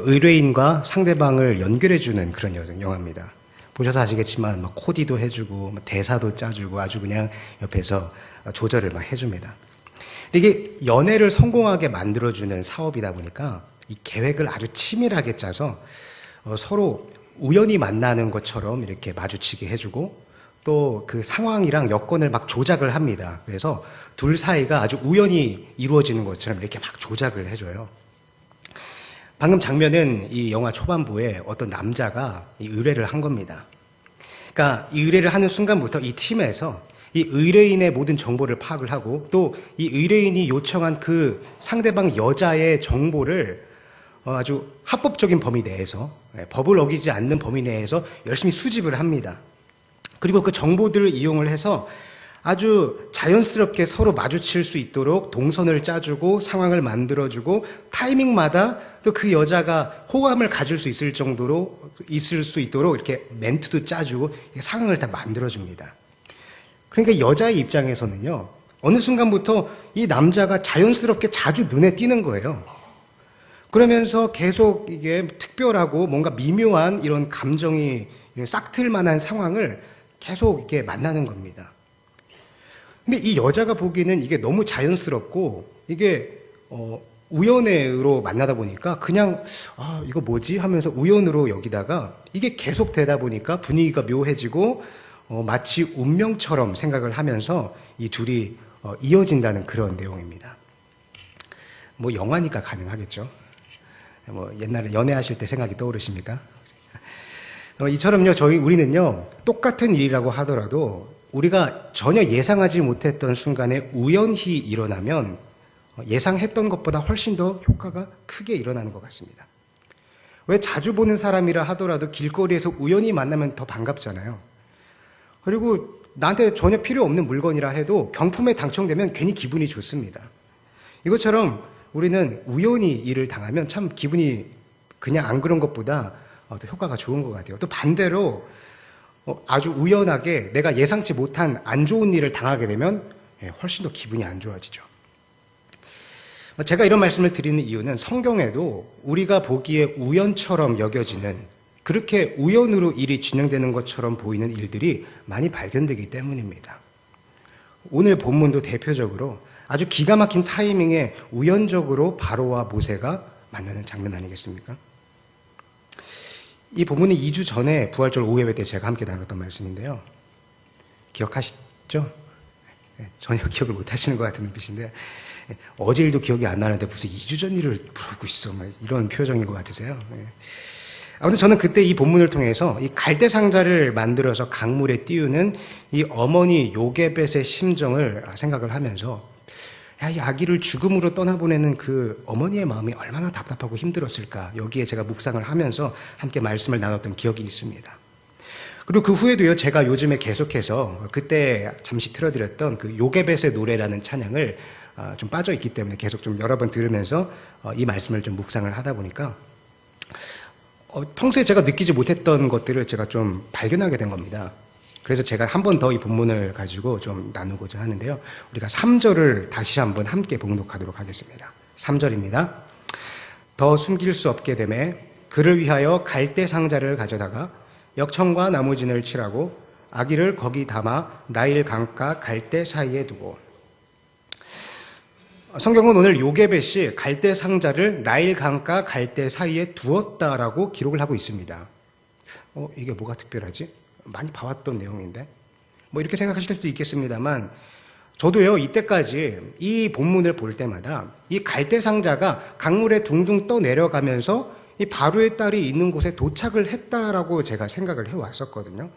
의뢰인과 상대방을 연결해주는 그런 영화입니다. 보셔서 아시겠지만 막 코디도 해주고 대사도 짜주고 아주 그냥 옆에서 조절을 막 해줍니다. 이게 연애를 성공하게 만들어주는 사업이다 보니까 이 계획을 아주 치밀하게 짜서 서로 우연히 만나는 것처럼 이렇게 마주치게 해주고 또 그 상황이랑 여건을 막 조작을 합니다. 그래서 둘 사이가 아주 우연히 이루어지는 것처럼 이렇게 막 조작을 해줘요. 방금 장면은 이 영화 초반부에 어떤 남자가 이 의뢰를 한 겁니다. 그러니까 이 의뢰를 하는 순간부터 이 팀에서 이 의뢰인의 모든 정보를 파악을 하고 또 이 의뢰인이 요청한 그 상대방 여자의 정보를 아주 합법적인 범위 내에서, 법을 어기지 않는 범위 내에서 열심히 수집을 합니다. 그리고 그 정보들을 이용을 해서 아주 자연스럽게 서로 마주칠 수 있도록 동선을 짜주고 상황을 만들어주고 타이밍마다 또 그 여자가 호감을 가질 수 있을 정도로 있을 수 있도록 이렇게 멘트도 짜주고 상황을 다 만들어줍니다. 그러니까 여자의 입장에서는요, 어느 순간부터 이 남자가 자연스럽게 자주 눈에 띄는 거예요. 그러면서 계속 이게 특별하고 뭔가 미묘한 이런 감정이 싹틀 만한 상황을 계속 이렇게 만나는 겁니다. 근데 이 여자가 보기에는 이게 너무 자연스럽고 이게 우연으로 만나다 보니까 그냥 이거 뭐지 하면서 우연으로 여기다가 이게 계속 되다 보니까 분위기가 묘해지고 마치 운명처럼 생각을 하면서 이 둘이 이어진다는 그런 내용입니다. 뭐 영화니까 가능하겠죠. 뭐 옛날에 연애하실 때 생각이 떠오르십니까? 이처럼요, 우리는요, 똑같은 일이라고 하더라도 우리가 전혀 예상하지 못했던 순간에 우연히 일어나면 예상했던 것보다 훨씬 더 효과가 크게 일어나는 것 같습니다. 왜 자주 보는 사람이라 하더라도 길거리에서 우연히 만나면 더 반갑잖아요. 그리고 나한테 전혀 필요 없는 물건이라 해도 경품에 당첨되면 괜히 기분이 좋습니다. 이것처럼 우리는 우연히 일을 당하면 참 기분이 그냥 안 그런 것보다 더 효과가 좋은 것 같아요. 또 반대로 아주 우연하게 내가 예상치 못한 안 좋은 일을 당하게 되면 훨씬 더 기분이 안 좋아지죠. 제가 이런 말씀을 드리는 이유는 성경에도 우리가 보기에 우연처럼 여겨지는, 그렇게 우연으로 일이 진행되는 것처럼 보이는 일들이 많이 발견되기 때문입니다. 오늘 본문도 대표적으로 아주 기가 막힌 타이밍에 우연적으로 바로와 모세가 만나는 장면 아니겠습니까? 이 본문은 2주 전에 부활절 오예배 때 제가 함께 나눴던 말씀인데요. 기억하시죠? 전혀 기억을 못 하시는 것 같은 눈빛인데, 어제 일도 기억이 안 나는데 무슨 2주 전 일을 부르고 있어, 이런 표정인 것 같으세요? 아무튼 저는 그때 이 본문을 통해서 이 갈대 상자를 만들어서 강물에 띄우는 이 어머니 요게벳의 심정을 생각을 하면서, 이 아기를 죽음으로 떠나보내는 그 어머니의 마음이 얼마나 답답하고 힘들었을까, 여기에 제가 묵상을 하면서 함께 말씀을 나눴던 기억이 있습니다. 그리고 그 후에도요, 제가 요즘에 계속해서 그때 잠시 틀어드렸던 그 요게벳의 노래라는 찬양을 좀 빠져있기 때문에 계속 좀 여러 번 들으면서 이 말씀을 좀 묵상을 하다 보니까 평소에 제가 느끼지 못했던 것들을 제가 좀 발견하게 된 겁니다. 그래서 제가 한 번 더 이 본문을 가지고 좀 나누고자 하는데요. 우리가 3절을 다시 한번 함께 봉독하도록 하겠습니다. 3절입니다. 더 숨길 수 없게 되매 그를 위하여 갈대 상자를 가져다가 역청과 나무진을 칠하고 아기를 거기 담아 나일 강가 갈대 사이에 두고. 성경은 오늘 요게벳이 갈대 상자를 나일 강가 갈대 사이에 두었다라고 기록을 하고 있습니다. 이게 뭐가 특별하지? 많이 봐왔던 내용인데 이렇게 생각하실 수도 있겠습니다만, 저도요, 이때까지 이 본문을 볼 때마다 이 갈대 상자가 강물에 둥둥 떠내려가면서 이 바로의 딸이 있는 곳에 도착을 했다라고 제가 생각을 해왔었거든요.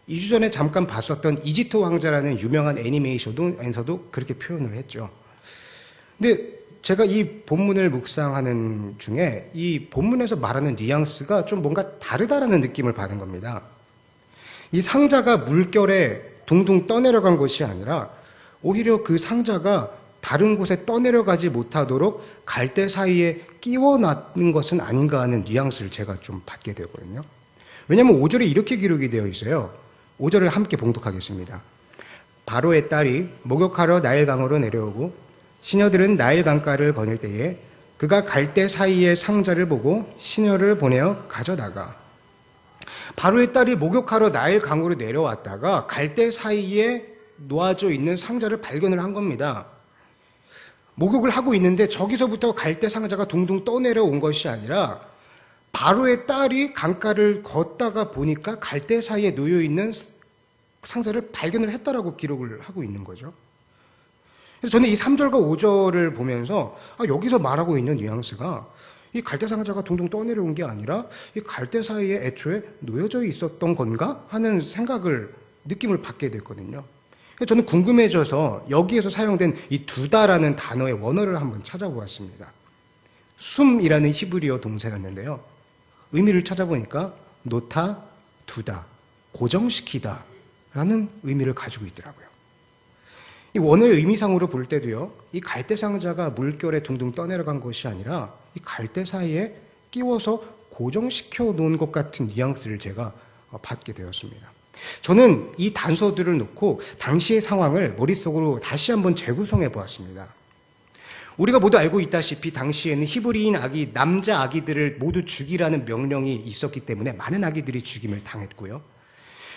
2주 전에 잠깐 봤었던 이집트 왕자라는 유명한 애니메이션에서도 그렇게 표현을 했죠. 근데 제가 이 본문을 묵상하는 중에 이 본문에서 말하는 뉘앙스가 좀 뭔가 다르다라는 느낌을 받은 겁니다. 이 상자가 물결에 둥둥 떠내려간 것이 아니라 오히려 그 상자가 다른 곳에 떠내려가지 못하도록 갈대 사이에 끼워놨는 것은 아닌가 하는 뉘앙스를 제가 좀 받게 되거든요. 왜냐하면 5절에 이렇게 기록이 되어 있어요. 5절을 함께 봉독하겠습니다. 바로의 딸이 목욕하러 나일강으로 내려오고 시녀들은 나일 강가를 거닐 때에 그가 갈대 사이의 상자를 보고 시녀를 보내어 가져다가 바로의 딸이 목욕하러 나일 강으로 내려왔다가 갈대 사이에 놓아져 있는 상자를 발견을 한 겁니다. 목욕을 하고 있는데 저기서부터 갈대 상자가 둥둥 떠내려온 것이 아니라 바로의 딸이 강가를 걷다가 보니까 갈대 사이에 놓여 있는 상자를 발견을 했다라고 기록을 하고 있는 거죠. 그래서 저는 이 3절과 5절을 보면서 여기서 말하고 있는 뉘앙스가 이 갈대 상자가 둥둥 떠내려온 게 아니라 이 갈대 사이에 애초에 놓여져 있었던 건가 하는 느낌을 받게 됐거든요. 그래서 저는 궁금해져서 여기에서 사용된 이 두다라는 단어의 원어를 한번 찾아보았습니다. 숨이라는 히브리어 동사였는데요. 의미를 찾아보니까 놓다, 두다, 고정시키다 라는 의미를 가지고 있더라고요. 이 원어의 의미상으로 볼 때도요, 이 갈대 상자가 물결에 둥둥 떠내려간 것이 아니라 이 갈대 사이에 끼워서 고정시켜 놓은 것 같은 뉘앙스를 제가 받게 되었습니다. 저는 이 단서들을 놓고 당시의 상황을 머릿속으로 다시 한번 재구성해 보았습니다. 우리가 모두 알고 있다시피 당시에는 히브리인 아기, 남자 아기들을 모두 죽이라는 명령이 있었기 때문에 많은 아기들이 죽임을 당했고요.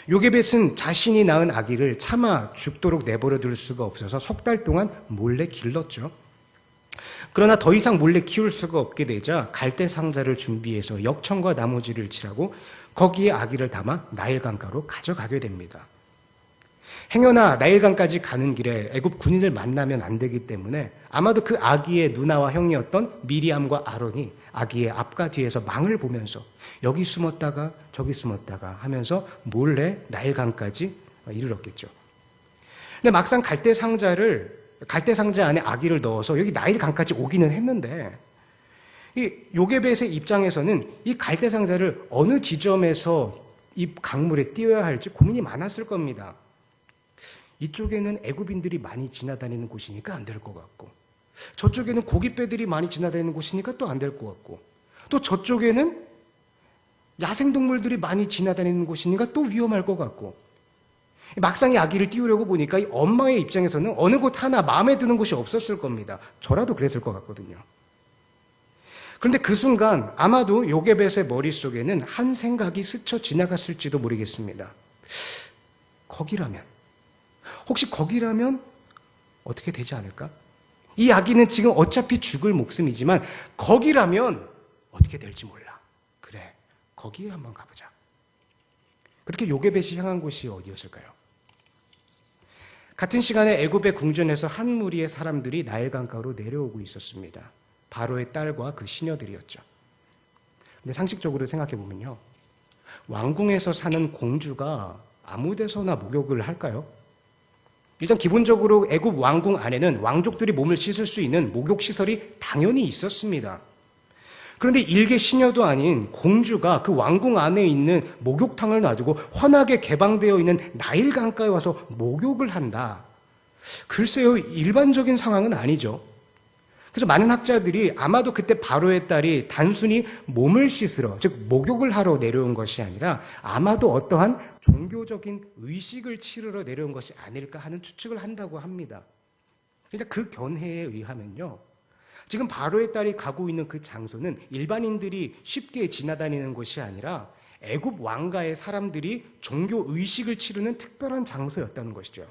요게벳은 자신이 낳은 아기를 차마 죽도록 내버려 둘 수가 없어서 석 달 동안 몰래 길렀죠. 그러나 더 이상 몰래 키울 수가 없게 되자 갈대 상자를 준비해서 역청과 나무지를 칠하고 거기에 아기를 담아 나일강가로 가져가게 됩니다. 행여나 나일강까지 가는 길에 애굽 군인을 만나면 안 되기 때문에 아마도 그 아기의 누나와 형이었던 미리암과 아론이 아기의 앞과 뒤에서 망을 보면서 여기 숨었다가 저기 숨었다가 하면서 몰래 나일강까지 이르렀겠죠. 근데 막상 갈대 상자 안에 아기를 넣어서 여기 나일강까지 오기는 했는데 이 요게벳의 입장에서는 이 갈대 상자를 어느 지점에서 이 강물에 띄워야 할지 고민이 많았을 겁니다. 이쪽에는 애굽인들이 많이 지나다니는 곳이니까 안 될 것 같고, 저쪽에는 고깃배들이 많이 지나다니는 곳이니까 또 안 될 것 같고, 또 저쪽에는 야생동물들이 많이 지나다니는 곳이니까 또 위험할 것 같고, 막상 이 아기를 띄우려고 보니까 이 엄마의 입장에서는 어느 곳 하나 마음에 드는 곳이 없었을 겁니다. 저라도 그랬을 것 같거든요. 그런데 그 순간 아마도 요게벳의 머릿속에는 한 생각이 스쳐 지나갔을지도 모르겠습니다. 혹시 거기라면 어떻게 되지 않을까? 이 아기는 지금 어차피 죽을 목숨이지만 거기라면 어떻게 될지 몰라. 그래, 거기에 한번 가보자. 그렇게 요게벳이 향한 곳이 어디였을까요? 같은 시간에 애굽의 궁전에서 한 무리의 사람들이 나일강가로 내려오고 있었습니다. 바로의 딸과 그 시녀들이었죠. 근데 상식적으로 생각해 보면요, 왕궁에서 사는 공주가 아무 데서나 목욕을 할까요? 일단 기본적으로 애굽 왕궁 안에는 왕족들이 몸을 씻을 수 있는 목욕시설이 당연히 있었습니다. 그런데 일개 시녀도 아닌 공주가 그 왕궁 안에 있는 목욕탕을 놔두고 환하게 개방되어 있는 나일강가에 와서 목욕을 한다. 글쎄요, 일반적인 상황은 아니죠. 그래서 많은 학자들이 아마도 그때 바로의 딸이 단순히 몸을 씻으러, 즉 목욕을 하러 내려온 것이 아니라 아마도 어떠한 종교적인 의식을 치르러 내려온 것이 아닐까 하는 추측을 한다고 합니다. 그러니까 그 견해에 의하면요, 지금 바로의 딸이 가고 있는 그 장소는 일반인들이 쉽게 지나다니는 곳이 아니라 애굽 왕가의 사람들이 종교 의식을 치르는 특별한 장소였다는 것이죠.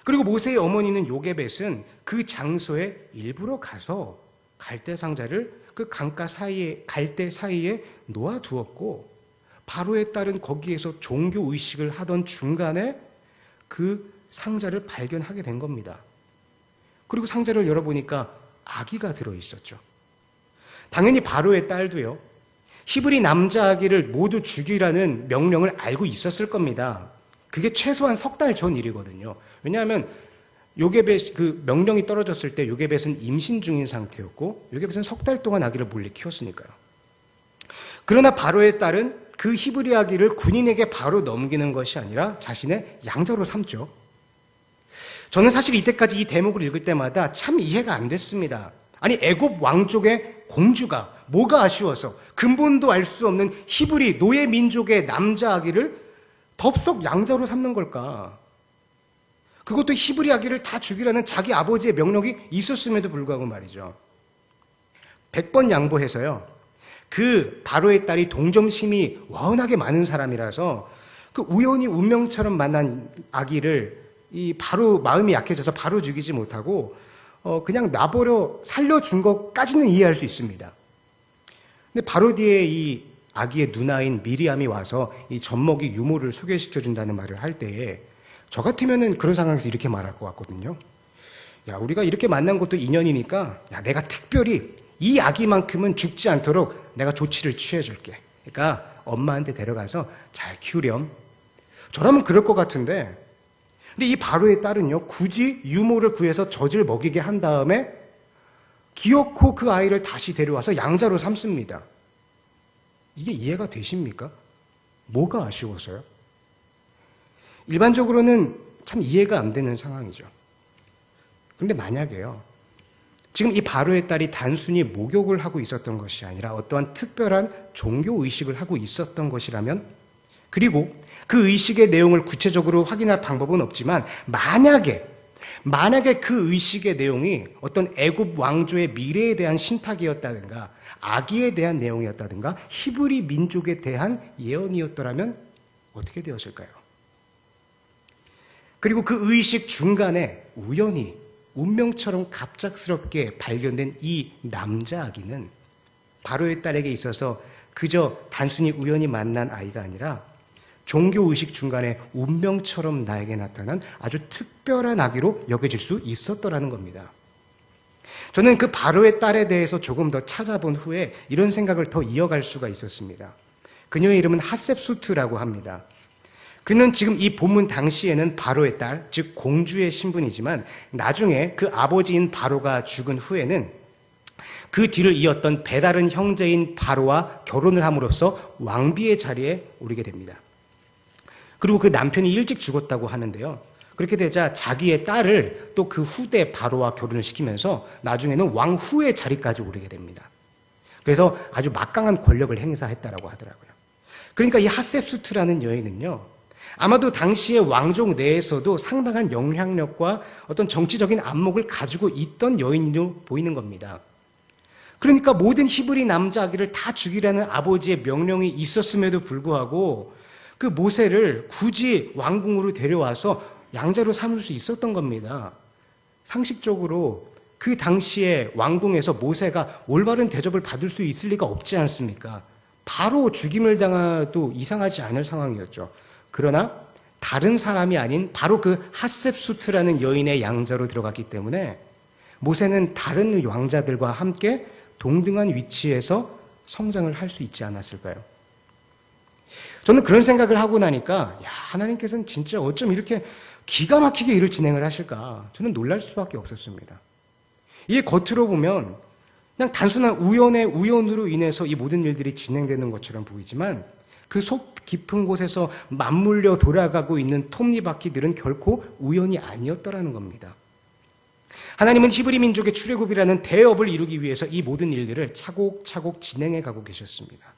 그리고 모세의 어머니는 요게벳은 그 장소에 일부러 가서 갈대 상자를 그 강가 사이에, 갈대 사이에 놓아두었고, 바로의 딸은 거기에서 종교 의식을 하던 중간에 그 상자를 발견하게 된 겁니다. 그리고 상자를 열어보니까 아기가 들어있었죠. 당연히 바로의 딸도요, 히브리 남자 아기를 모두 죽이라는 명령을 알고 있었을 겁니다. 그게 최소한 석 달 전 일이거든요. 왜냐하면 요게벳, 그 명령이 떨어졌을 때 요게벳은 임신 중인 상태였고, 요게벳은 석 달 동안 아기를 몰래 키웠으니까요. 그러나 바로의 딸은 그 히브리 아기를 군인에게 바로 넘기는 것이 아니라 자신의 양자로 삼죠. 저는 사실 이때까지 이 대목을 읽을 때마다 참 이해가 안 됐습니다. 아니, 애굽 왕족의 공주가 뭐가 아쉬워서 근본도 알 수 없는 히브리 노예 민족의 남자 아기를 덥석 양자로 삼는 걸까? 그것도 히브리 아기를 다 죽이라는 자기 아버지의 명령이 있었음에도 불구하고 말이죠. 100번 양보해서요. 그 바로의 딸이 동정심이 워낙에 많은 사람이라서 그 우연히 운명처럼 만난 아기를 이 바로 마음이 약해져서 바로 죽이지 못하고 그냥 놔버려 살려준 것까지는 이해할 수 있습니다. 근데 바로 뒤에 이 아기의 누나인 미리암이 와서 이 젖먹이 유모를 소개시켜준다는 말을 할 때에 저 같으면은 그런 상황에서 이렇게 말할 것 같거든요. 야, 우리가 이렇게 만난 것도 인연이니까 야, 내가 특별히 이 아기만큼은 죽지 않도록 내가 조치를 취해줄게. 그러니까 엄마한테 데려가서 잘 키우렴. 저라면 그럴 것 같은데 근데 이 바로의 딸은요, 굳이 유모를 구해서 젖을 먹이게 한 다음에 기어코 그 아이를 다시 데려와서 양자로 삼습니다. 이게 이해가 되십니까? 뭐가 아쉬워서요? 일반적으로는 참 이해가 안 되는 상황이죠. 그런데 만약에요, 지금 이 바로의 딸이 단순히 목욕을 하고 있었던 것이 아니라 어떠한 특별한 종교의식을 하고 있었던 것이라면, 그리고 그 의식의 내용을 구체적으로 확인할 방법은 없지만 만약에 그 의식의 내용이 어떤 애굽 왕조의 미래에 대한 신탁이었다든가 아기에 대한 내용이었다든가 히브리 민족에 대한 예언이었더라면 어떻게 되었을까요? 그리고 그 의식 중간에 우연히 운명처럼 갑작스럽게 발견된 이 남자 아기는 바로의 딸에게 있어서 그저 단순히 우연히 만난 아이가 아니라 종교의식 중간에 운명처럼 나에게 나타난 아주 특별한 아기로 여겨질 수 있었더라는 겁니다. 저는 그 바로의 딸에 대해서 조금 더 찾아본 후에 이런 생각을 더 이어갈 수가 있었습니다. 그녀의 이름은 핫셉수트라고 합니다. 그는 지금 이 본문 당시에는 바로의 딸, 즉 공주의 신분이지만 나중에 그 아버지인 바로가 죽은 후에는 그 뒤를 이었던 배다른 형제인 바로와 결혼을 함으로써 왕비의 자리에 오르게 됩니다. 그리고 그 남편이 일찍 죽었다고 하는데요. 그렇게 되자 자기의 딸을 또 그 후대 바로와 결혼을 시키면서 나중에는 왕후의 자리까지 오르게 됩니다. 그래서 아주 막강한 권력을 행사했다라고 하더라고요. 그러니까 이 핫셉수트라는 여인은요, 아마도 당시의 왕족 내에서도 상당한 영향력과 어떤 정치적인 안목을 가지고 있던 여인으로 보이는 겁니다. 그러니까 모든 히브리 남자 아기를 다 죽이라는 아버지의 명령이 있었음에도 불구하고 그 모세를 굳이 왕궁으로 데려와서 양자로 삼을 수 있었던 겁니다. 상식적으로 그 당시에 왕궁에서 모세가 올바른 대접을 받을 수 있을 리가 없지 않습니까? 바로 죽임을 당해도 이상하지 않을 상황이었죠. 그러나 다른 사람이 아닌 바로 그 핫셉수트라는 여인의 양자로 들어갔기 때문에 모세는 다른 왕자들과 함께 동등한 위치에서 성장을 할 수 있지 않았을까요? 저는 그런 생각을 하고 나니까 하나님께서는 진짜 어쩜 이렇게 기가 막히게 일을 진행을 하실까? 저는 놀랄 수밖에 없었습니다. 이게 겉으로 보면 그냥 단순한 우연의 우연으로 인해서 이 모든 일들이 진행되는 것처럼 보이지만 그 속 깊은 곳에서 맞물려 돌아가고 있는 톱니바퀴들은 결코 우연이 아니었더라는 겁니다. 하나님은 히브리 민족의 출애굽이라는 대업을 이루기 위해서 이 모든 일들을 차곡차곡 진행해 가고 계셨습니다.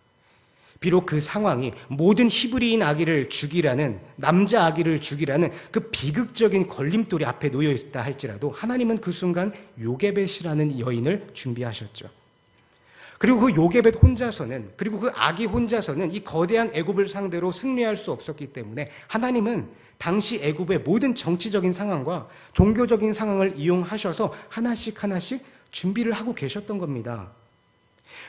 비록 그 상황이 모든 히브리인 아기를 죽이라는, 남자 아기를 죽이라는 그 비극적인 걸림돌이 앞에 놓여 있다 할지라도 하나님은 그 순간 요게벳이라는 여인을 준비하셨죠. 그리고 그 요게벳 혼자서는, 그리고 그 아기 혼자서는 이 거대한 애굽을 상대로 승리할 수 없었기 때문에 하나님은 당시 애굽의 모든 정치적인 상황과 종교적인 상황을 이용하셔서 하나씩 준비를 하고 계셨던 겁니다.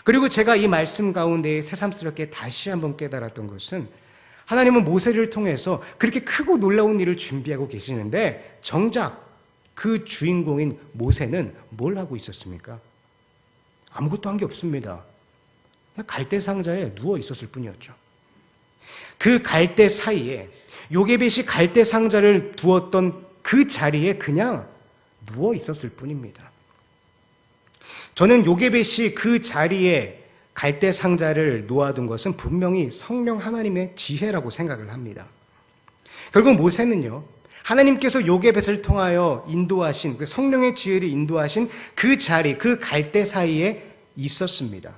그리고 제가 이 말씀 가운데 새삼스럽게 다시 한번 깨달았던 것은 하나님은 모세를 통해서 그렇게 크고 놀라운 일을 준비하고 계시는데 정작 그 주인공인 모세는 뭘 하고 있었습니까? 아무것도 한 게 없습니다. 그냥 갈대 상자에 누워 있었을 뿐이었죠. 그 갈대 사이에 요게벳이 갈대 상자를 두었던 그 자리에 그냥 누워 있었을 뿐입니다. 저는 요게벳이 그 자리에 갈대 상자를 놓아둔 것은 분명히 성령 하나님의 지혜라고 생각을 합니다. 결국 모세는요, 하나님께서 요게벳을 통하여 인도하신, 그 성령의 지혜를 인도하신 그 자리, 그 갈대 사이에 있었습니다.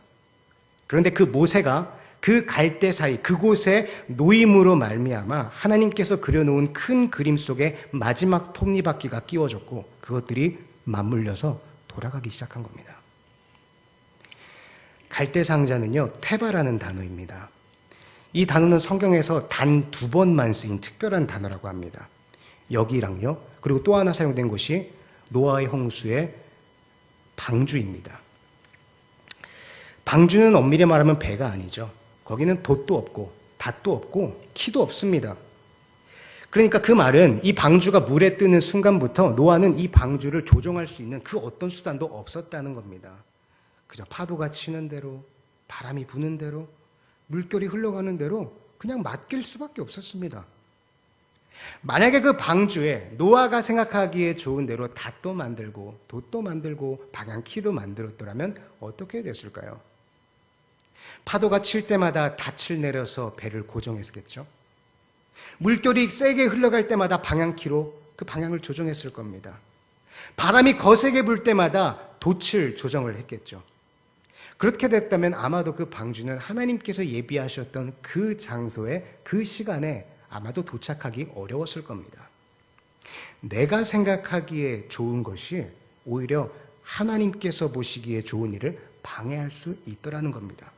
그런데 그 모세가 그 갈대 사이, 그곳에 놓임으로 말미암아 하나님께서 그려놓은 큰 그림 속에 마지막 톱니바퀴가 끼워졌고 그것들이 맞물려서 돌아가기 시작한 겁니다. 갈대상자는요, 테바라는 단어입니다. 이 단어는 성경에서 단 2번만 쓰인 특별한 단어라고 합니다. 여기랑요, 그리고 또 하나 사용된 것이 노아의 홍수의 방주입니다. 방주는 엄밀히 말하면 배가 아니죠. 거기는 돛도 없고 닷도 없고 키도 없습니다. 그러니까 그 말은 이 방주가 물에 뜨는 순간부터 노아는 이 방주를 조종할 수 있는 그 어떤 수단도 없었다는 겁니다. 그저 파도가 치는 대로, 바람이 부는 대로, 물결이 흘러가는 대로 그냥 맡길 수밖에 없었습니다. 만약에 그 방주에 노아가 생각하기에 좋은 대로 닷도 만들고 돛도 만들고 방향키도 만들었더라면 어떻게 됐을까요? 파도가 칠 때마다 닻을 내려서 배를 고정했겠죠. 물결이 세게 흘러갈 때마다 방향키로 그 방향을 조정했을 겁니다. 바람이 거세게 불 때마다 돛을 조정을 했겠죠. 그렇게 됐다면 아마도 그 방주는 하나님께서 예비하셨던 그 장소에 그 시간에 아마도 도착하기 어려웠을 겁니다. 내가 생각하기에 좋은 것이 오히려 하나님께서 보시기에 좋은 일을 방해할 수 있더라는 겁니다.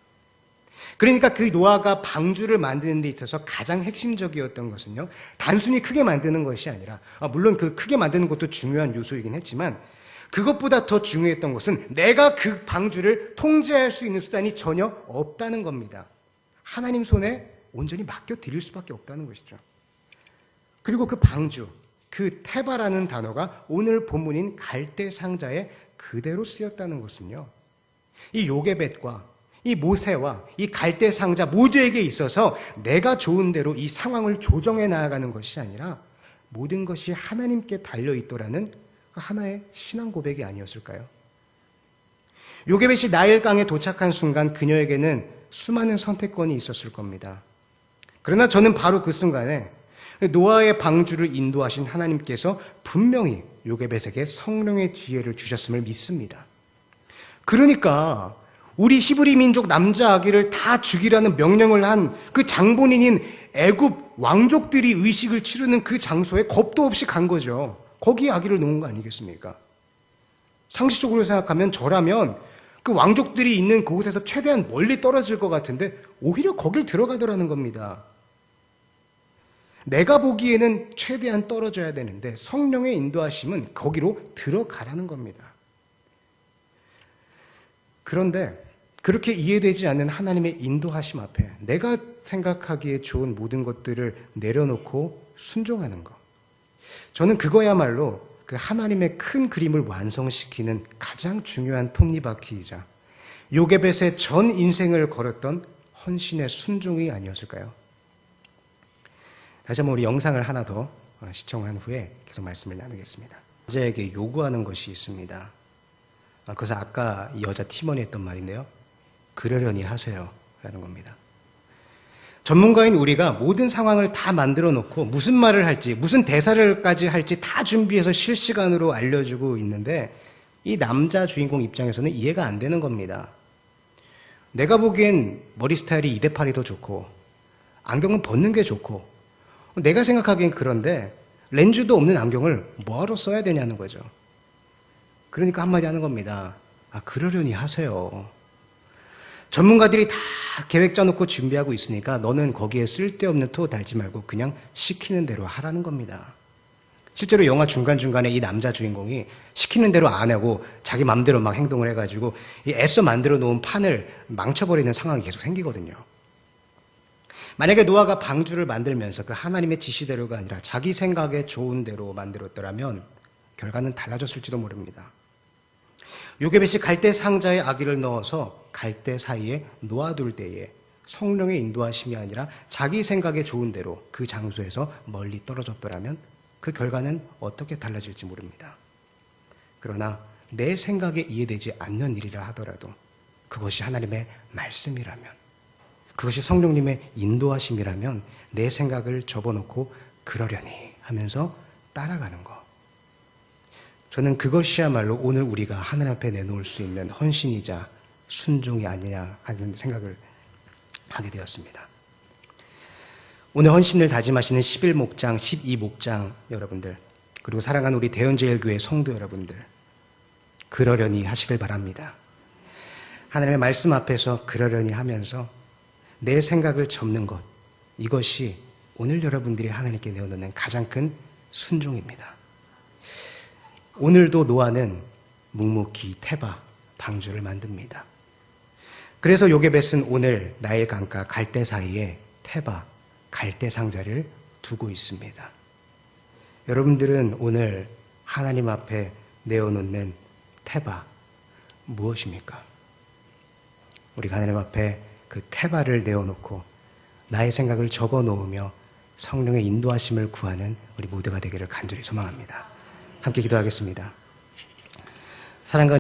그러니까 그 노아가 방주를 만드는 데 있어서 가장 핵심적이었던 것은요, 단순히 크게 만드는 것이 아니라, 물론 그 크게 만드는 것도 중요한 요소이긴 했지만 그것보다 더 중요했던 것은 내가 그 방주를 통제할 수 있는 수단이 전혀 없다는 겁니다. 하나님 손에 온전히 맡겨드릴 수밖에 없다는 것이죠. 그리고 그 방주, 그 테바라는 단어가 오늘 본문인 갈대상자에 그대로 쓰였다는 것은요, 이 요게벳과 이 모세와 이 갈대상자 모두에게 있어서 내가 좋은 대로 이 상황을 조정해 나아가는 것이 아니라 모든 것이 하나님께 달려있더라는 하나의 신앙 고백이 아니었을까요? 요게벳이 나일강에 도착한 순간 그녀에게는 수많은 선택권이 있었을 겁니다. 그러나 저는 바로 그 순간에 노아의 방주를 인도하신 하나님께서 분명히 요게벳에게 성령의 지혜를 주셨음을 믿습니다. 그러니까 우리 히브리 민족 남자 아기를 다 죽이라는 명령을 한 그 장본인인 애굽 왕족들이 의식을 치르는 그 장소에 겁도 없이 간 거죠. 거기에 아기를 놓은 거 아니겠습니까? 상식적으로 생각하면 저라면 그 왕족들이 있는 그곳에서 최대한 멀리 떨어질 것 같은데 오히려 거길 들어가더라는 겁니다. 내가 보기에는 최대한 떨어져야 되는데 성령의 인도하심은 거기로 들어가라는 겁니다. 그런데 그렇게 이해되지 않는 하나님의 인도하심 앞에 내가 생각하기에 좋은 모든 것들을 내려놓고 순종하는 것, 저는 그거야말로 그 하나님의 큰 그림을 완성시키는 가장 중요한 톱니바퀴이자 요게벳의 전 인생을 걸었던 헌신의 순종이 아니었을까요? 다시 한번 우리 영상을 하나 더 시청한 후에 계속 말씀을 나누겠습니다. 여자에게 요구하는 것이 있습니다. 그것은 아까 이 여자 팀원이 했던 말인데요, 그러려니 하세요 라는 겁니다. 전문가인 우리가 모든 상황을 다 만들어 놓고 무슨 말을 할지, 무슨 대사를까지 할지 다 준비해서 실시간으로 알려주고 있는데 이 남자 주인공 입장에서는 이해가 안 되는 겁니다. 내가 보기엔 머리 스타일이 2대8이 더 좋고 안경은 벗는 게 좋고 내가 생각하기엔 그런데 렌즈도 없는 안경을 뭐하러 써야 되냐는 거죠. 그러니까 한마디 하는 겁니다. 그러려니 하세요. 전문가들이 다 계획 짜놓고 준비하고 있으니까 너는 거기에 쓸데없는 토 달지 말고 그냥 시키는 대로 하라는 겁니다. 실제로 영화 중간중간에 이 남자 주인공이 시키는 대로 안 하고 자기 맘대로 막 행동을 해가지고 이 애써 만들어 놓은 판을 망쳐버리는 상황이 계속 생기거든요. 만약에 노아가 방주를 만들면서 그 하나님의 지시대로가 아니라 자기 생각에 좋은 대로 만들었더라면 결과는 달라졌을지도 모릅니다. 요게벳이 갈대 상자에 아기를 넣어서 갈대 사이에 놓아둘 때에 성령의 인도하심이 아니라 자기 생각에 좋은 대로 그 장소에서 멀리 떨어졌더라면 그 결과는 어떻게 달라질지 모릅니다. 그러나 내 생각에 이해되지 않는 일이라 하더라도 그것이 하나님의 말씀이라면, 그것이 성령님의 인도하심이라면 내 생각을 접어놓고 그러려니 하면서 따라가는 것, 저는 그것이야말로 오늘 우리가 하나님 앞에 내놓을 수 있는 헌신이자 순종이 아니냐 하는 생각을 하게 되었습니다. 오늘 헌신을 다짐하시는 11목장, 12목장 여러분들, 그리고 사랑하는 우리 대연제일교회 성도 여러분들, 그러려니 하시길 바랍니다. 하나님의 말씀 앞에서 그러려니 하면서 내 생각을 접는 것, 이것이 오늘 여러분들이 하나님께 내어놓는 가장 큰 순종입니다. 오늘도 노아는 묵묵히 테바, 방주를 만듭니다. 그래서 요게벳은 오늘 나일 강가 갈대 사이에 테바, 갈대 상자를 두고 있습니다. 여러분들은 오늘 하나님 앞에 내어놓는 테바 무엇입니까? 우리가 하나님 앞에 그 테바를 내어놓고 나의 생각을 접어놓으며 성령의 인도하심을 구하는 우리 모두가 되기를 간절히 소망합니다. 함께 기도하겠습니다. 사랑과